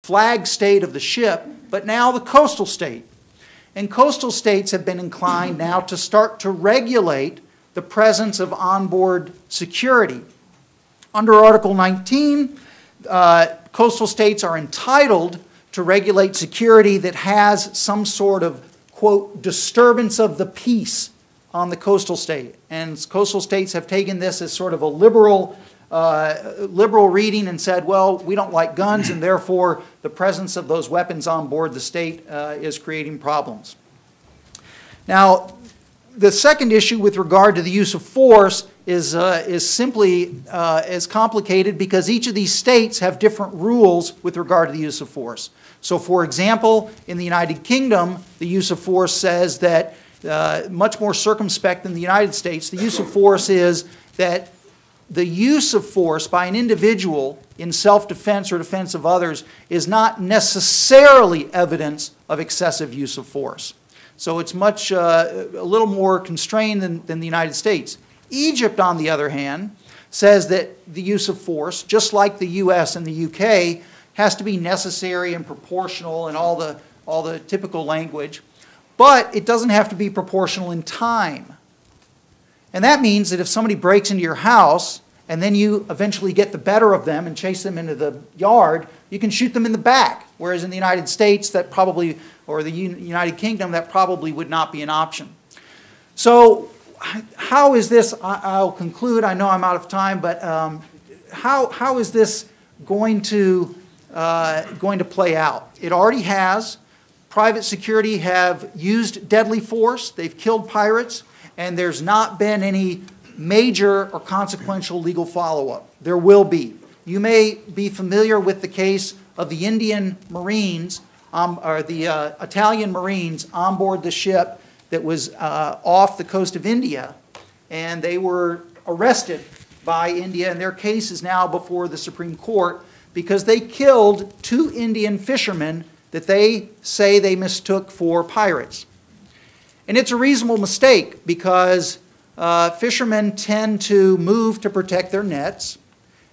flag state of the ship, but now the coastal state. And coastal states have been inclined now to start to regulate the presence of onboard security. Under Article 19, coastal states are entitled to regulate security that has some sort of, quote, disturbance of the peace on the coastal state. And coastal states have taken this as sort of a liberal reading and said, well, we don't like guns, and therefore the presence of those weapons on board the state is creating problems. Now, the second issue with regard to the use of force is simply as complicated because each of these states have different rules with regard to the use of force. So, for example, in the United Kingdom, the use of force says that, much more circumspect than the United States, the use of force is that the use of force by an individual in self-defense or defense of others is not necessarily evidence of excessive use of force. So it's much, a little more constrained than the United States. Egypt, on the other hand, says that the use of force, just like the US and the UK, has to be necessary and proportional and all the typical language, but it doesn't have to be proportional in time. And that means that if somebody breaks into your house and then you eventually get the better of them and chase them into the yard, you can shoot them in the back. Whereas in the United States, that probably, or the United Kingdom, that probably would not be an option. So how is this, I'll conclude, I know I'm out of time, but how is this going to play out? It already has. Private security have used deadly force. They've killed pirates, and there's not been any major or consequential legal follow-up. There will be. You may be familiar with the case of the Indian Marines, or the Italian Marines on board the ship that was off the coast of India, and they were arrested by India, and their case is now before the Supreme Court because they killed 2 Indian fishermen that they say they mistook for pirates. And it's a reasonable mistake because fishermen tend to move to protect their nets,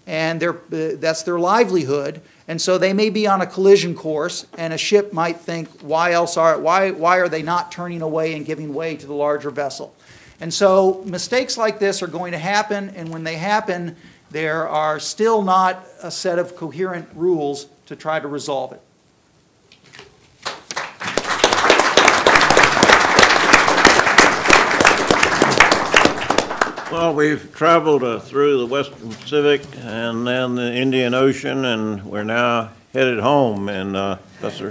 and that's their livelihood. And so they may be on a collision course, and a ship might think, why are they not turning away and giving way to the larger vessel? And so mistakes like this are going to happen, and when they happen, there are still not a set of coherent rules to try to resolve it. Well, we've traveled through the Western Pacific and then the Indian Ocean, and we're now headed home. And Professor